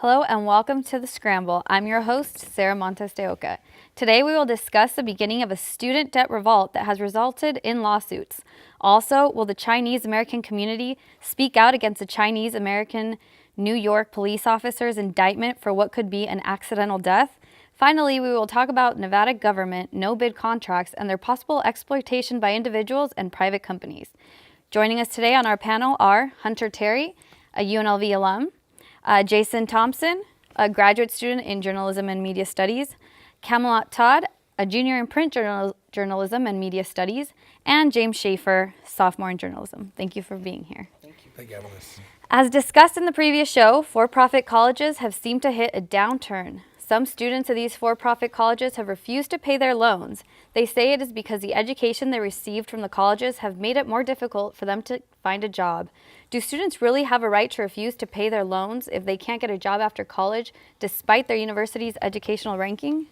Hello and welcome to the Scramble. I'm your host, Sarah Montes de Oca. Today we will discuss the beginning of a student debt revolt that has resulted in lawsuits. Also, will the Chinese American community speak out against the Chinese American New York police officer's indictment for what could be an accidental death? Finally, we will talk about Nevada government no-bid contracts and their possible exploitation by individuals and private companies. Joining us today on our panel are Hunter Terry, a UNLV alum, Jason Thompson, a graduate student in journalism and media studies, Camelot Todd, a junior in print journalism and media studies, and James Schaefer, sophomore in journalism. Thank you for being here. Thank you. Thank you, Alice. As discussed in the previous show, for-profit colleges have seemed to hit a downturn. Some students of these for-profit colleges have refused to pay their loans. They say it is because the education they received from the colleges have made it more difficult for them to find a job. Do students really have a right to refuse to pay their loans if they can't get a job after college, despite their university's educational ranking?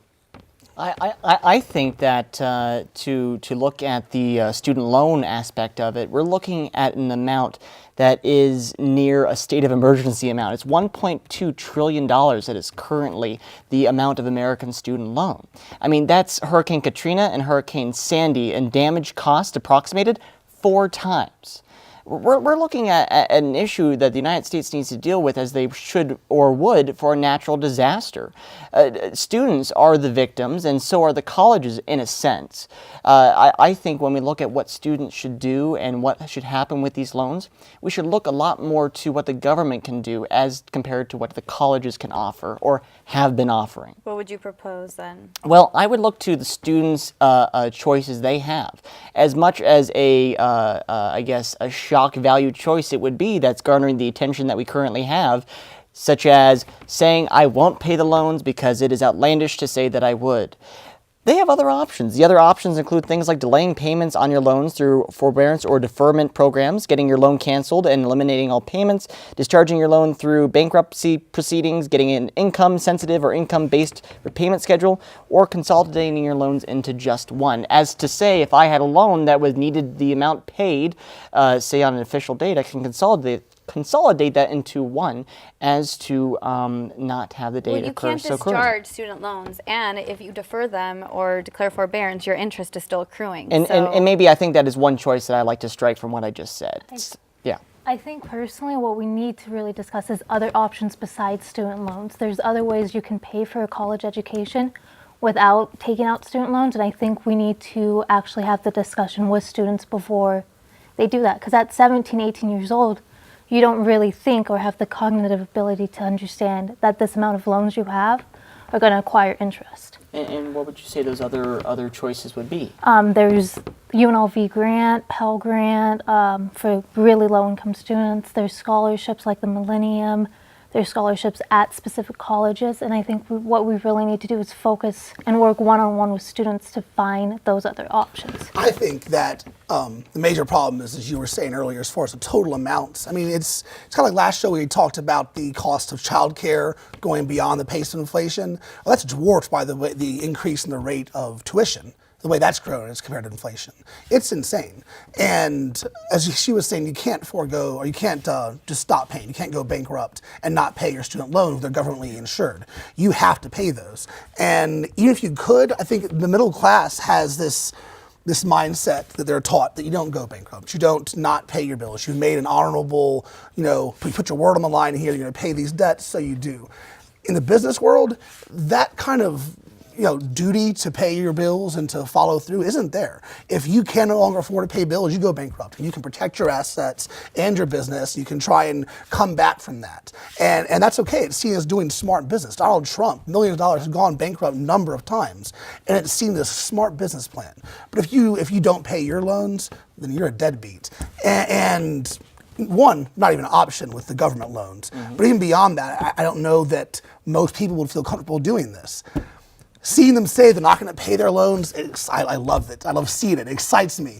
I think that to look at the student loan aspect of it, we're looking at an amount that is near a state of emergency amount. It's $1.2 trillion that is currently the amount of American student loan. I mean, that's Hurricane Katrina and Hurricane Sandy, and damage cost approximated 4 times. We're looking at an issue that the United States needs to deal with as they should or would for a natural disaster. Students are the victims, and so are the colleges in a sense. I think when we look at what students should do and what should happen with these loans, we should look a lot more to what the government can do as compared to what the colleges can offer or have been offering. What would you propose then? Well, I would look to the students' choices they have. As much as I guess, a shock value choice it would be that's garnering the attention that we currently have, such as saying I won't pay the loans because it is outlandish to say that I would. They have other options. The other options include things like delaying payments on your loans through forbearance or deferment programs, getting your loan canceled and eliminating all payments, discharging your loan through bankruptcy proceedings, getting an income-sensitive or income-based repayment schedule, or consolidating your loans into just one. As to say, if I had a loan that needed the amount paid, say on an official date, I can consolidate that into one as to not have the date occur so quickly. Well, you can't discharge student loans, and if you defer them or declare forbearance, your interest is still accruing. And maybe I think that is one choice that I like to strike from what I just said. Yeah. I think personally what we need to really discuss is other options besides student loans. There's other ways you can pay for a college education without taking out student loans, and I think we need to actually have the discussion with students before they do that. Because at 17, 18 years old, you don't really think or have the cognitive ability to understand that this amount of loans you have are going to acquire interest. And what would you say those other choices would be? There's UNLV grant, Pell Grant for really low-income students. There's scholarships like the Millennium. There's scholarships at specific colleges, and I think what we really need to do is focus and work one-on-one with students to find those other options. I think that the major problem is, as you were saying earlier, as far as the total amounts. I mean, it's kind of like last show we talked about the cost of childcare going beyond the pace of inflation. Well, that's dwarfed by the increase in the rate of tuition. The way that's grown as compared to inflation. It's insane. And as she was saying, you can't forego, or you can't just stop paying. You can't go bankrupt and not pay your student loans if they're governmentally insured. You have to pay those. And even if you could, I think the middle class has this mindset that they're taught that you don't go bankrupt. You don't not pay your bills. You've made an honorable, you put your word on the line here, you're gonna pay these debts, so you do. In the business world, that kind of duty to pay your bills and to follow through isn't there. If you can no longer afford to pay bills, you go bankrupt. You can protect your assets and your business. You can try and come back from that. And that's okay. It's seen as doing smart business. Donald Trump, millions of dollars, has gone bankrupt a number of times, and it's seen as a smart business plan. But if you don't pay your loans, then you're a deadbeat. And one, not even an option with the government loans. Mm-hmm. But even beyond that, I don't know that most people would feel comfortable doing this. Seeing them say they're not going to pay their loans, I love it. I love seeing it. It excites me.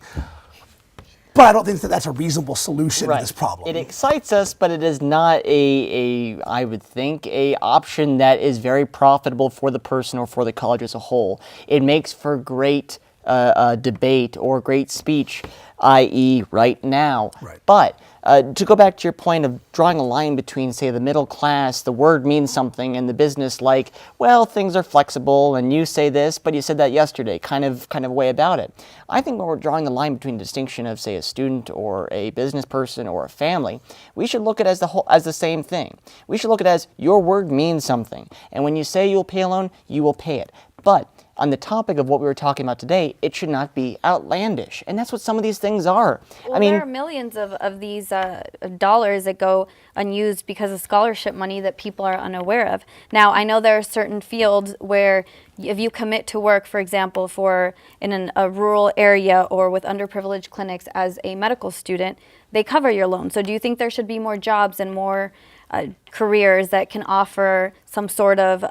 But I don't think that that's a reasonable solution to this problem. It excites us, but it is not I would think, a option that is very profitable for the person or for the college as a whole. It makes for great debate or great speech, i.e. right now. Right. But To go back to your point of drawing a line between, say, the middle class, the word means something, and the business, like, well, things are flexible, and you say this, but you said that yesterday, kind of way about it. I think when we're drawing the line between the distinction of, say, a student or a business person or a family, we should look at it as the same thing. We should look at it as your word means something, and when you say you'll pay a loan, you will pay it. But on the topic of what we were talking about today, it should not be outlandish, and that's what some of these things are. Well, there are millions of these dollars that go unused because of scholarship money that people are unaware of. Now, I know there are certain fields where if you commit to work, for example, in a rural area or with underprivileged clinics as a medical student, they cover your loan. So do you think there should be more jobs and more careers that can offer some sort of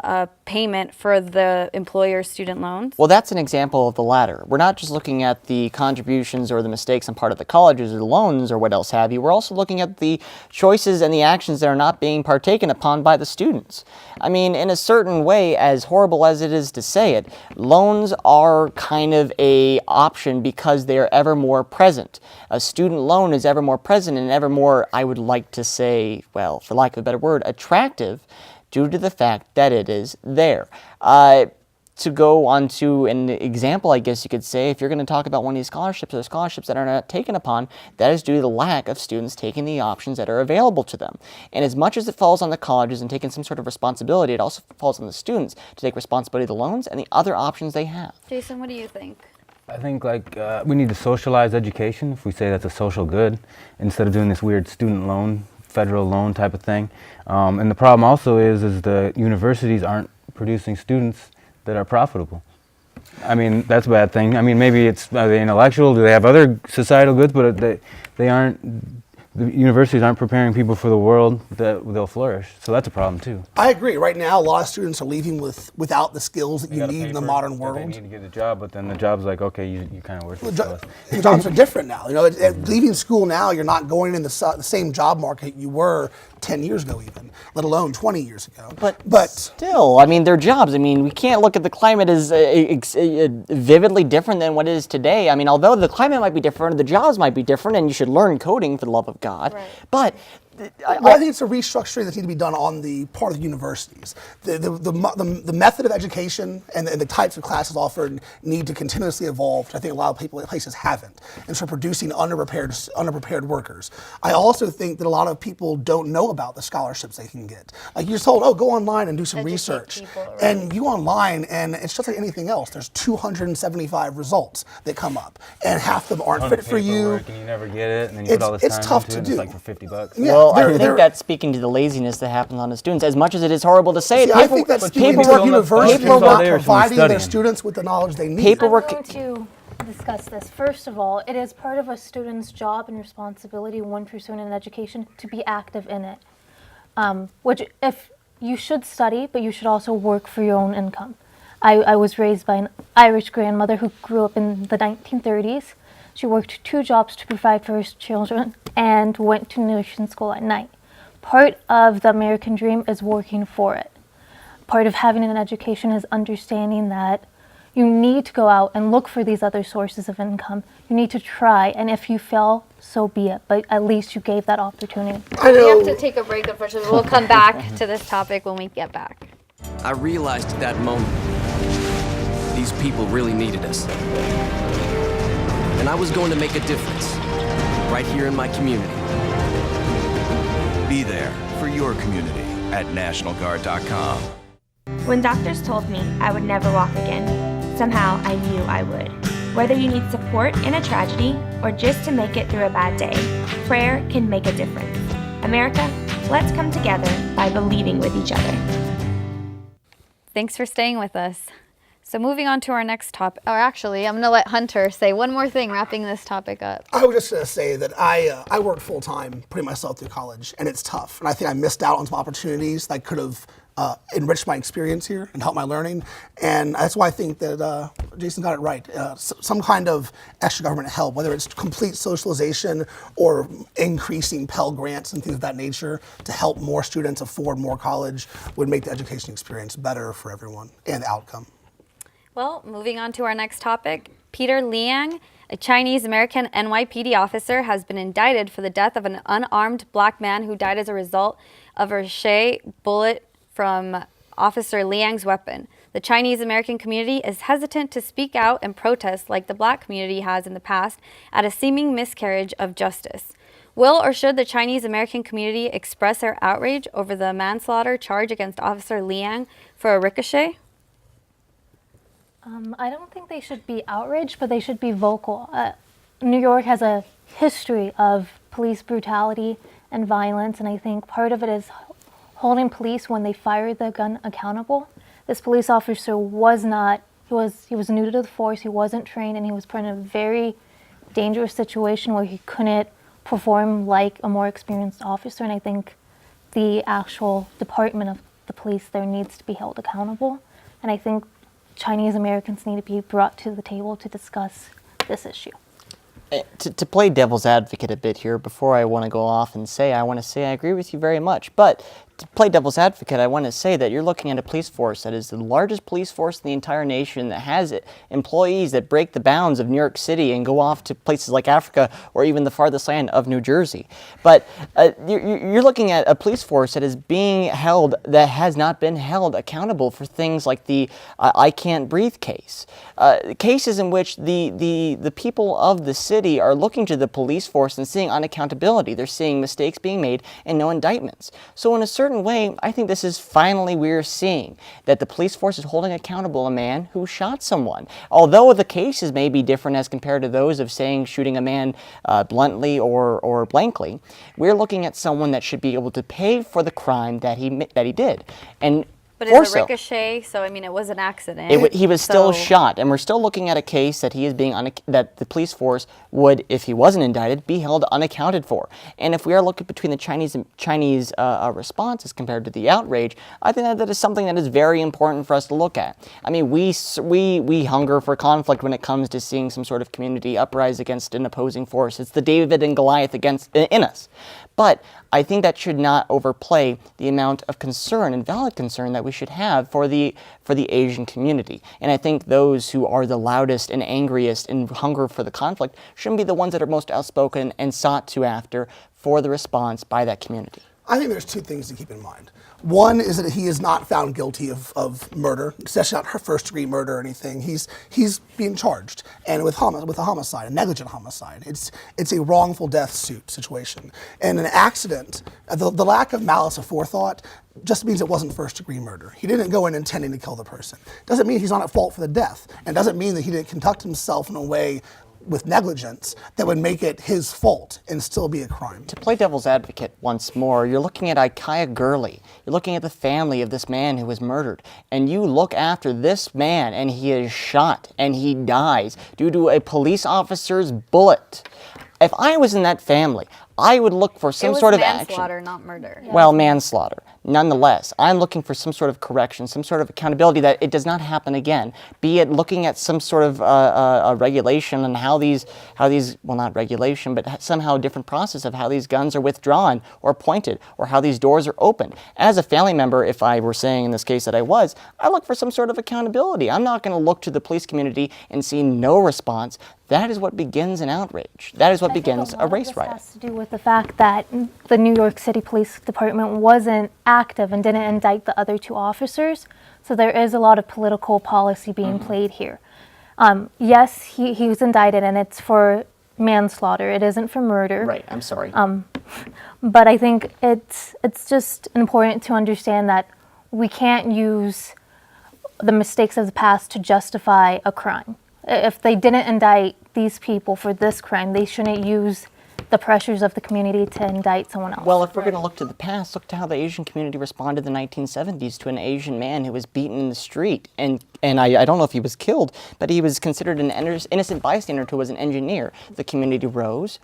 payment for the employer's student loans? Well, that's an example of the latter. We're not just looking at the contributions or the mistakes on part of the colleges or the loans or what else have you. We're also looking at the choices and the actions that are not being partaken upon by the students. I mean, in a certain way, as horrible as it is to say it, loans are kind of a option because they are ever more present. A student loan is ever more present and ever more, I would like to say, well, for lack of a better word, attractive due to the fact that it is there. To go on to an example, I guess you could say, if you're going to talk about one of these scholarships or scholarships that are not taken upon, that is due to the lack of students taking the options that are available to them. And as much as it falls on the colleges and taking some sort of responsibility, it also falls on the students to take responsibility of the loans and the other options they have. Jason, what do you think? I think we need to socialize education, if we say that's a social good, instead of doing this weird student loan, federal loan type of thing. And the problem also is the universities aren't producing students that are profitable. I mean, that's a bad thing. I mean, maybe are they intellectual? Do they have other societal goods? But they aren't. The universities aren't preparing people for the world that they'll flourish. So that's a problem too. I agree. Right now, a lot of students are leaving without the skills that you gotta need pay in the for modern it. world. They need to get a job, but then the job's like, okay, you're kind of worthless to us. The jobs are different now. You know, leaving school now, you're not going in the same job market you were 10 years ago even, let alone 20 years ago. But still, I mean, they're jobs. I mean, we can't look at the climate as vividly different than what it is today. I mean, although the climate might be different, the jobs might be different, and you should learn coding for the love of God. Right. But I think it's a restructuring that needs to be done on the part of the universities. The method of education and the types of classes offered need to continuously evolve. I think a lot of places haven't, and so producing underprepared workers. I also think that a lot of people don't know about the scholarships they can get. Like you're told, oh, go online and do some Educate research, people, right. and you online, and it's just like anything else. There's 275 results that come up, and half of them aren't fit for you. And you never get it, and then you put all this time It's tough into to it, do. and it's like for $50. Yeah. well, I think that's speaking to the laziness that happens on the students. As much as it is horrible to say it, I think that's speaking to the paperwork- universities paperwork- not there providing from their studying. students with the knowledge they need. Paperwork- I'm going to discuss this. First of all, it is part of a student's job and responsibility when pursuing an education to be active in it. Which, if you should study, but you should also work for your own income. I was raised by an Irish grandmother who grew up in the 1930s. She worked 2 jobs to provide for her children and went to nursing school at night. Part of the American dream is working for it. Part of having an education is understanding that you need to go out and look for these other sources of income. You need to try, and if you fail, so be it. But at least you gave that opportunity. I We know. have to take a break, unfortunately. We'll come back to this topic when we get back. I realized at that moment, these people really needed us. And I was going to make a difference, right here in my community. Be there for your community at NationalGuard.com. When doctors told me I would never walk again, somehow I knew I would. Whether you need support in a tragedy or just to make it through a bad day, prayer can make a difference. America, let's come together by believing with each other. Thanks for staying with us. So moving on to our next topic, or actually, I'm going to let Hunter say one more thing, wrapping this topic up. I was just going to say that I worked full time, putting myself through college, and it's tough. And I think I missed out on some opportunities that could have enriched my experience here and helped my learning. And that's why I think that Jason got it right. Some kind of extra government help, whether it's complete socialization or increasing Pell Grants and things of that nature to help more students afford more college, would make the education experience better for everyone and the outcome. Well, moving on to our next topic, Peter Liang A Chinese-American NYPD officer has been indicted for the death of an unarmed black man who died as a result of a ricochet bullet from Officer Liang's weapon. The Chinese-American community is hesitant to speak out and protest like the black community has in the past at a seeming miscarriage of justice. Will or should the Chinese-American community express their outrage over the manslaughter charge against Officer Liang for a ricochet? I don't think they should be outraged, but they should be vocal. New York has a history of police brutality and violence, and I think part of it is holding police when they fired the gun accountable. This police officer was not, he was new to the force, he wasn't trained, and he was put in a very dangerous situation where he couldn't perform like a more experienced officer, and I think the actual department of the police there needs to be held accountable, and I think Chinese Americans need to be brought to the table to discuss this issue. To play devil's advocate a bit here, before I want to go off and say, I want to say I agree with you very much, but to play devil's advocate, I want to say that you're looking at a police force that is the largest police force in the entire nation, that has employees that break the bounds of New York City and go off to places like Africa or even the farthest land of New Jersey. But you're looking at a police force that is being held, that has not been held accountable for things like the I Can't Breathe case. Cases in which the people of the city are looking to the police force and seeing unaccountability. They're seeing mistakes being made and no indictments. So in a certain way, I think this is finally we're seeing that the police force is holding accountable a man who shot someone. Although the cases may be different as compared to those of saying shooting a man bluntly or blankly, we're looking at someone that should be able to pay for the crime that he did. And but it's a ricochet, so I mean, it was an accident. He was still shot, and we're still looking at a case that he is being that the police force would, if he wasn't indicted, be held unaccounted for. And if we are looking between the Chinese response as compared to the outrage, I think that is something that is very important for us to look at. I mean, we hunger for conflict when it comes to seeing some sort of community uprise against an opposing force. It's the David and Goliath in us. But I think that should not overplay the amount of concern and valid concern that we should have for the Asian community. And I think those who are the loudest and angriest and hunger for the conflict shouldn't be the ones that are most outspoken and sought to after for the response by that community. I think there's two things to keep in mind. One is that he is not found guilty of murder, especially not her first-degree murder or anything. He's being charged, and with a homicide, a negligent homicide. It's a wrongful death suit situation. And an accident, the lack of malice aforethought just means it wasn't first-degree murder. He didn't go in intending to kill the person. Doesn't mean he's not at fault for the death, and doesn't mean that he didn't conduct himself in a way with negligence that would make it his fault and still be a crime. To play devil's advocate once more, you're looking at Ikaya Gurley. You're looking at the family of this man who was murdered. And you look after this man and he is shot and he dies due to a police officer's bullet. If I was in that family, I would look for some sort of action. Manslaughter, not murder. Yeah. Well, manslaughter. Nonetheless, I'm looking for some sort of correction, some sort of accountability that it does not happen again. Be it looking at some sort of a regulation and how these, well, not regulation, but somehow a different process of how these guns are withdrawn or pointed or how these doors are opened. As a family member, if I were saying in this case that I look for some sort of accountability. I'm not going to look to the police community and see no response. That is what begins an outrage. That is what begins a race riot. It has to do with the fact that the New York City Police Department wasn't active and didn't indict the other two officers. So there is a lot of political policy being played here. Yes, he was indicted, and it's for manslaughter. It isn't for murder. Right, I'm sorry. But I think it's just important to understand that we can't use the mistakes of the past to justify a crime. If they didn't indict these people for this crime, they shouldn't use the pressures of the community to indict someone else. Well, if we're going to look to the past, look to how the Asian community responded in the 1970s to an Asian man who was beaten in the street. And I don't know if he was killed, but he was considered an innocent bystander who was an engineer. The community rose,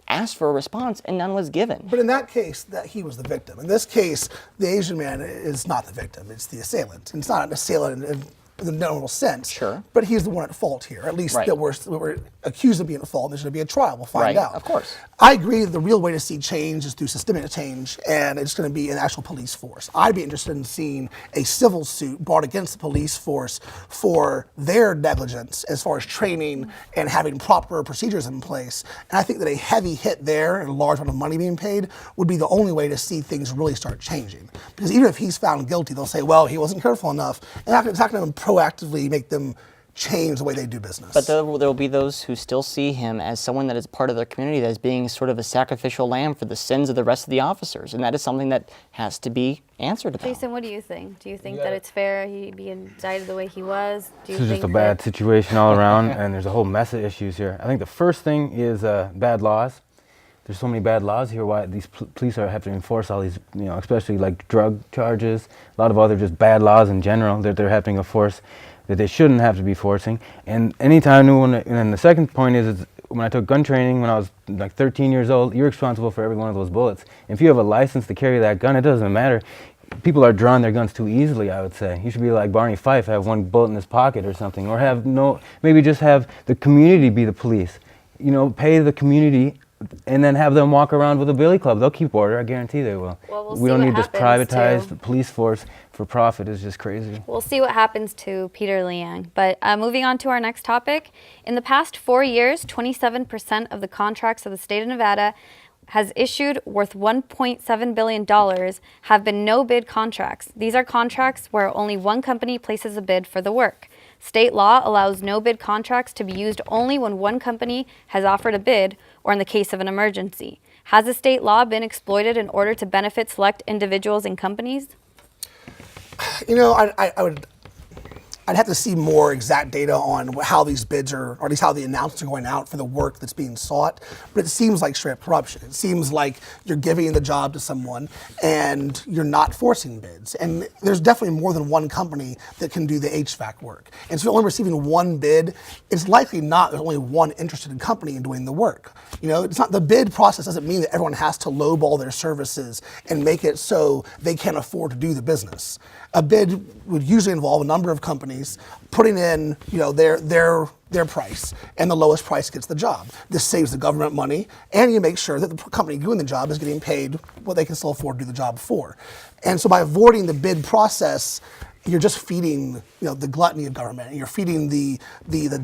asked for a response, and none was given. But in that case, that he was the victim. In this case, the Asian man is not the victim. It's the assailant. And it's not an assailant in the normal sense. Sure. But he's the one at fault here, at least that we're accused of being at fault. There's going to be a trial. We'll find out. Of course. I agree that the real way to see change is through systemic change, and it's going to be an actual police force. I'd be interested in seeing a civil suit brought against the police force for their negligence as far as training and having proper procedures in place. And I think that a heavy hit there and a large amount of money being paid would be the only way to see things really start changing. Because even if he's found guilty, they'll say, well, he wasn't careful enough. And it's not going to proactively make them change the way they do business. But there will be those who still see him as someone that is part of their community, that is being sort of a sacrificial lamb for the sins of the rest of the officers, and that is something that has to be answered about. Jason, what do you think? Do you think that it's fair he be indicted the way he was? Do you This is think just a bad situation all around, and there's a whole mess of issues here. I think the first thing is bad laws. There's so many bad laws here. Why these police have to enforce all these, especially like drug charges, a lot of other just bad laws in general that they're having to enforce that they shouldn't have to be forcing. And anytime and then the second point is when I took gun training when I was like 13 years old, you're responsible for every one of those bullets. If you have a license to carry that gun, it doesn't matter. People are drawing their guns too easily, I would say. You should be like Barney Fife, have one bullet in his pocket or something, or maybe just have the community be the police. Pay the community and then have them walk around with a billy club. They'll keep order, I guarantee they will. Well, we don't need this privatized too. police force for profit. It's just crazy. We'll see what happens to Peter Liang. But moving on to our next topic. In the past 4 years, 27% of the contracts of the state of Nevada has issued worth $1.7 billion have been no-bid contracts. These are contracts where only one company places a bid for the work. State law allows no-bid contracts to be used only when one company has offered a bid or in the case of an emergency. Has the state law been exploited in order to benefit select individuals and companies? I'd have to see more exact data on how these bids are, or at least how the announcements are going out for the work that's being sought. But it seems like straight up corruption. It seems like you're giving the job to someone and you're not forcing bids. And there's definitely more than one company that can do the HVAC work. And so if you're only receiving one bid, it's likely not there's only one interested company in doing the work. It's not, the bid process doesn't mean that everyone has to lowball their services and make it so they can't afford to do the business. A bid would usually involve a number of companies putting in, their price, and the lowest price gets the job. This saves the government money, and you make sure that the company doing the job is getting paid what they can still afford to do the job for. And so by avoiding the bid process, you're just feeding, the gluttony of government, and you're feeding the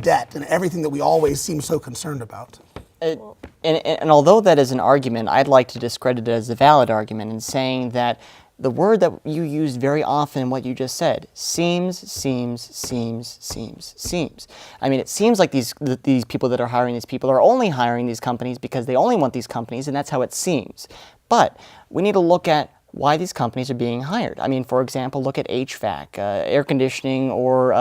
debt and everything that we always seem so concerned about. And although that is an argument, I'd like to discredit it as a valid argument in saying that the word that you used very often in what you just said, seems. I mean, it seems like these people that are hiring these people are only hiring these companies because they only want these companies, and that's how it seems. But we need to look at why these companies are being hired. I mean, for example, look at HVAC, air conditioning, or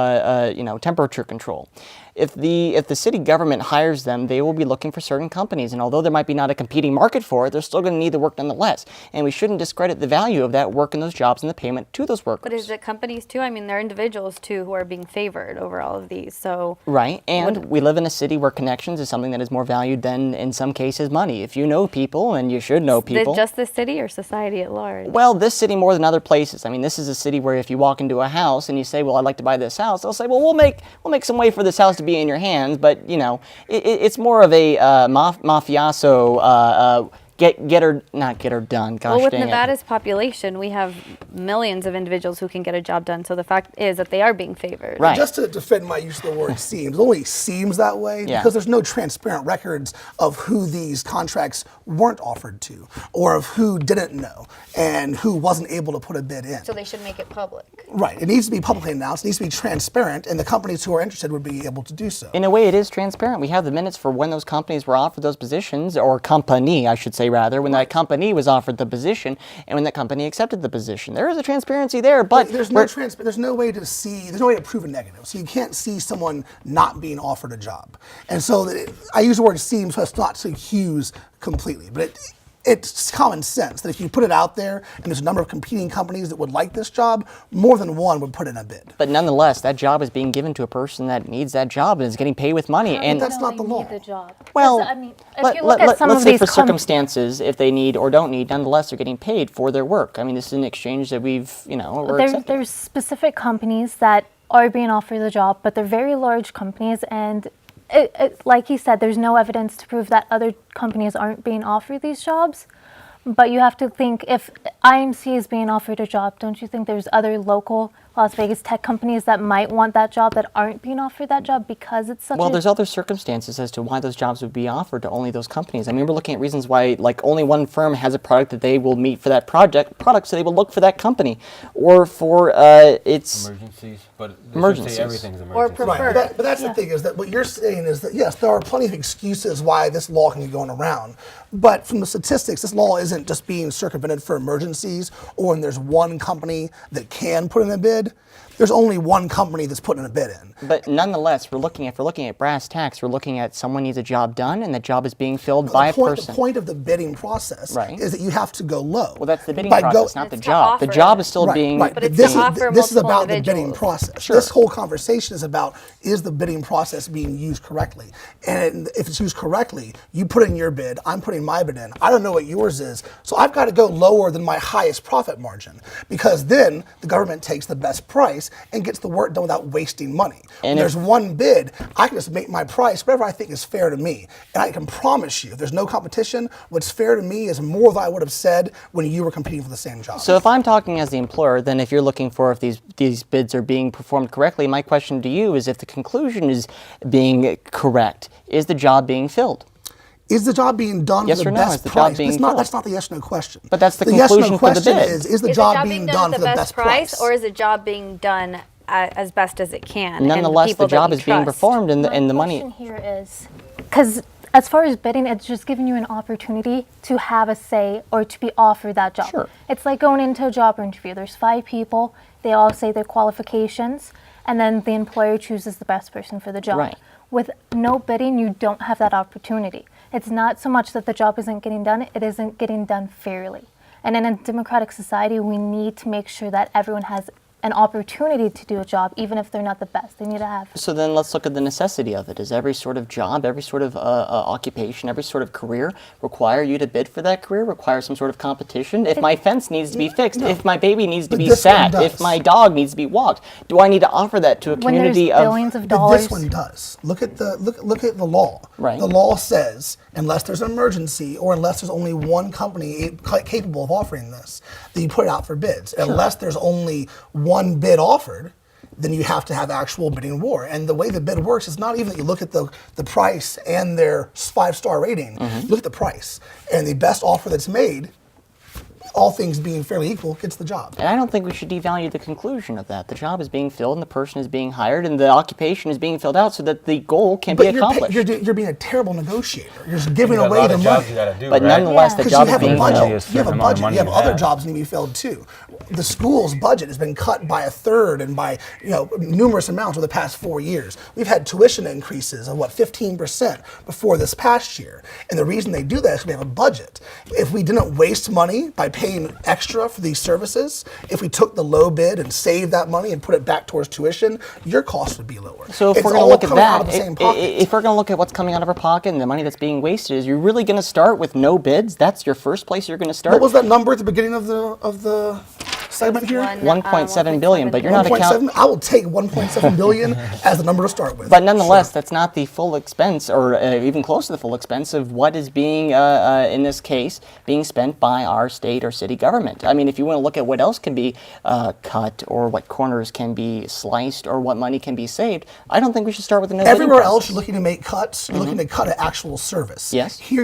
temperature control. If the city government hires them, they will be looking for certain companies, and although there might be not a competing market for it, they're still going to need the work nonetheless. And we shouldn't discredit the value of that work and those jobs and the payment to those workers. But is it companies too? I mean, there are individuals too who are being favored over all of these. So right, and we live in a city where connections is something that is more valued than, in some cases, money. If you know people, and you should know people. Just the city or society at large? Well, this city more than other places. I mean, this is a city where if you walk into a house and you say, well, I'd like to buy this house, they'll say, well, we'll make some way for this house to be in your hands, but it's more of a mafioso not get her done. Gosh, well, with dang Nevada's population, we have millions of individuals who can get a job done. So the fact is that they are being favored. Right. Just to defend my use of the word seems, it only seems that way because there's no transparent records of who these contracts weren't offered to, or of who didn't know and who wasn't able to put a bid in. So they should make it public. Right. It needs to be publicly announced. It needs to be transparent, and the companies who are interested would be able to do so. In a way, it is transparent. We have the minutes for when those companies were offered those positions, or company, I should say rather, when that company was offered the position and when that company accepted the position. There is a transparency there, but there's no way to see, there's no way to prove a negative. So you can't see someone not being offered a job. And so I use the word seems so as not to accuse completely, but it's common sense that if you put it out there and there's a number of competing companies that would like this job, more than one would put in a bid. But nonetheless, that job is being given to a person that needs that job and is getting paid with money. And that's not the law. The job. Well, I mean, if you look at some let's of say these for circumstances, if they need or don't need, nonetheless, they're getting paid for their work. I mean, this is an exchange that we're accepting. There's specific companies that are being offered the job, but they're very large companies, and like he said, there's no evidence to prove that other companies aren't being offered these jobs. But you have to think, if IMC is being offered a job, don't you think there's other local Las Vegas tech companies that might want that job that aren't being offered that job because it's such Well, there's other circumstances as to why those jobs would be offered to only those companies. I mean, we're looking at reasons why, like, only one firm has a product that they will meet for that product, so they will look for that company, or for its Emergencies, but Emergencies. everything's Or emergency. preferred. But that's the thing, is that what you're saying is that, yes, there are plenty of excuses why this law can be going around. But from the statistics, this law isn't just being circumvented for emergencies or when there's one company that can put in a bid. There's only one company that's putting a bid in. But nonetheless, if we're looking at brass tacks, we're looking at someone needs a job done, and the job is being filled by a person. The point of the bidding process Right. is that you have to go low. Well, that's the bidding By process, not the It's to job. The offer. job is still Right, being. right. But it's this to is, offer this is multiple about the bidding individuals. process. Sure. This whole conversation is about, is the bidding process being used correctly? And if it's used correctly, you put in your bid, I'm putting my bid in. I don't know what yours is, so I've got to go lower than my highest profit margin, because then the government takes the best price and gets the work done without wasting money. When And there's one bid, I can just make my price whatever I think is fair to me. And I can promise you, if there's no competition, what's fair to me is more than I would have said when you were competing for the same job. So if I'm talking as the employer, then if you're looking for if these bids are being performed correctly, my question to you is, if the conclusion is being correct, is the job being filled? Is the job being done Yes for the or no? best Is the job price? being That's filled? not the yes no question. But that's the yes conclusion no for the question bid. is the job being done for the best price? or is the job being done as best as it can? Nonetheless, the job is being performed, and the money. My question here is, because as far as bidding, it's just giving you an opportunity to have a say or to be offered that job. Sure. It's like going into a job interview. There's 5 people. They all say their qualifications, and then the employer chooses the best person for the job. Right. With no bidding, you don't have that opportunity. It's not so much that the job isn't getting done, it isn't getting done fairly. And in a democratic society, we need to make sure that everyone has an opportunity to do a job, even if they're not the best. They need to have. So then let's look at the necessity of it. Does every sort of job, every sort of occupation, every sort of career require you to bid for that career, require some sort of competition? If my fence needs to be fixed, if my baby needs to But be this one sat, does. if my dog needs to be walked, do I need to offer that to a When there's community of... billions of But dollars. this one does. Look at the law. Right. The law says, unless there's an emergency or unless there's only one company capable of offering this, that you put it out for bids. Unless there's only one bid offered, then you have to have actual bidding war. And the way the bid works is not even that you look at the price and their 5-star rating. You look at the price, and the best offer that's made, all things being fairly equal, gets the job. And I don't think we should devalue the conclusion of that. The job is being filled, and the person is being hired, and the occupation is being filled out so that the goal can be accomplished. You're being a terrible negotiator. You're just giving You got a away lot the of money. jobs you gotta do, But right? nonetheless, the Because job you is have a being budget. filled. a You have a certain amount of budget. money You have you other have. jobs need to be filled too. The school's budget has been cut by a third and by numerous amounts over the past 4 years. We've had tuition increases of 15% before this past year, and the reason they do that is we have a budget. If we didn't waste money by paying extra for these services, if we took the low bid and saved that money and put it back towards tuition, your costs would be lower. So if It's we're going to all look at coming out that, of the same pocket. if we're going to look at what's coming out of our pocket and the money that's being wasted, is you're really going to start with no bids? That's your first place you're going to start? What was that number at the beginning of the segment here? 1.7 billion, but you're not accounting. 1.7. I will take 1.7 billion as the number to start with. But nonetheless, Sure. that's not the full expense, or even close to the full expense of what is being, in this case, being spent by our state or city government. I mean, if you want to look at what else can be cut, or what corners can be sliced, or what money can be saved, I don't think we should start with the no bidding Everywhere process. else, you're looking to make cuts. You're looking to cut an actual service. Yes. Here,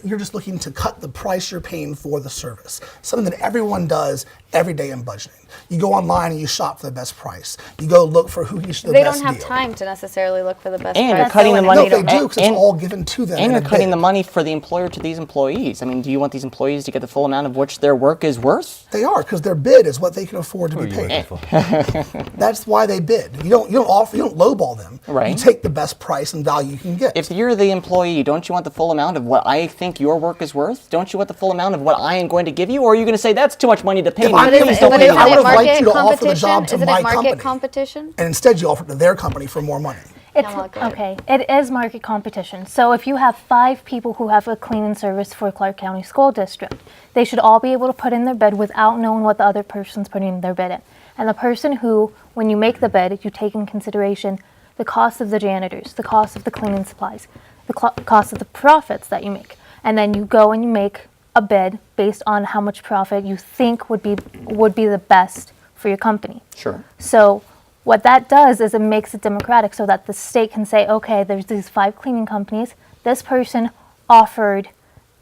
you're just looking to cut the price you're paying for the service. Something that everyone does every day in budgeting. You go online and you shop for the best price. You go look for who gives you the They best don't have deal. time to necessarily look for the best And price. you're cutting the So money- No, they don't- do because it's and- all given to them. And in you're a cutting bid. the money for the employer to these employees. I mean, do you want these employees to get the full amount of which their work is worth? They are, because their bid is what they can afford to Who are be you paid. working for? That's why they bid. You don't lowball them. Right. You take the best price and value you can get. If you're the employee, don't you want the full amount of what I think your work is worth? Don't you want the full amount of what I am going to give you? Or are you going to say that's too much money to pay If me? I'm Please gonna don't pay pay you, me. I Isn't it would've liked market you to offer the competition? job to Isn't my it market company. competition? and instead you offer it to their company for more money. It's, Kinda like it. okay, it is market competition. So if you have 5 people who have a cleaning service for Clark County School District, they should all be able to put in their bid without knowing what the other person's putting their bid in. And the person who, when you make the bid, you take in consideration the cost of the janitors, the cost of the cleaning supplies, the cost of the profits that you make. And then you go and you make a bid based on how much profit you think would be the best for your company. Sure. So what that does is it makes it democratic so that the state can say, okay, there's these 5 cleaning companies. This person offered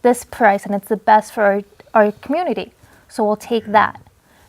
this price and it's the best for our community. So we'll take that.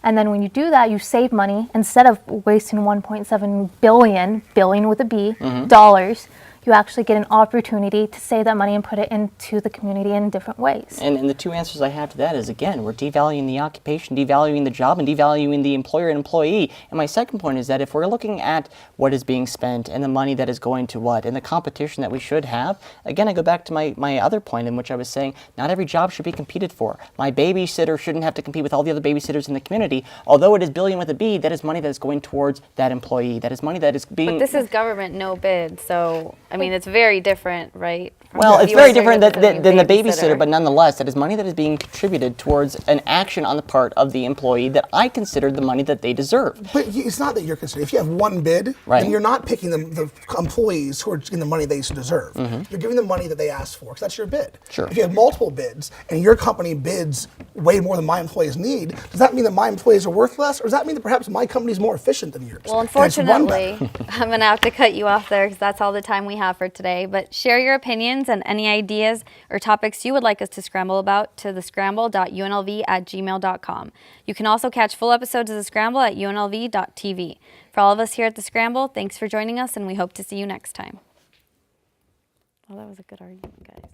And then when you do that, you save money. Instead of wasting 1.7 billion with a B, dollars, you actually get an opportunity to save that money and put it into the community in different ways. And the two answers I have to that is, again, we're devaluing the occupation, devaluing the job, and devaluing the employer and employee. And my second point is that if we're looking at what is being spent and the money that is going to what, and the competition that we should have, again, I go back to my other point in which I was saying not every job should be competed for. My babysitter shouldn't have to compete with all the other babysitters in the community. Although it is billion with a B, that is money that is going towards that employee. That is money that is being... But this is government no bid, so, I mean, it's very different, right? Well, it's very different than the babysitter, babysitter, but nonetheless, that is money that is being contributed towards an action on the part of the employee that I consider the money that they deserve. But it's not that you're considering. If you have one bid, Right. then you're not picking the employees who are getting the money they deserve. You're giving them money that they asked for, because that's your bid. Sure. If you have multiple bids and your company bids way more than my employees need, does that mean that my employees are worth less, or does that mean that perhaps my company is more efficient than yours? Well, And it's run unfortunately, better? I'm going to have to cut you off there because that's all the time we have for today. But share your opinions and any ideas or topics you would like us to scramble about to thescramble.unlv@gmail.com. You can also catch full episodes of The Scramble at UNLV-TV. For all of us here at The Scramble, thanks for joining us, and we hope to see you next time. Well, that was a good argument, guys.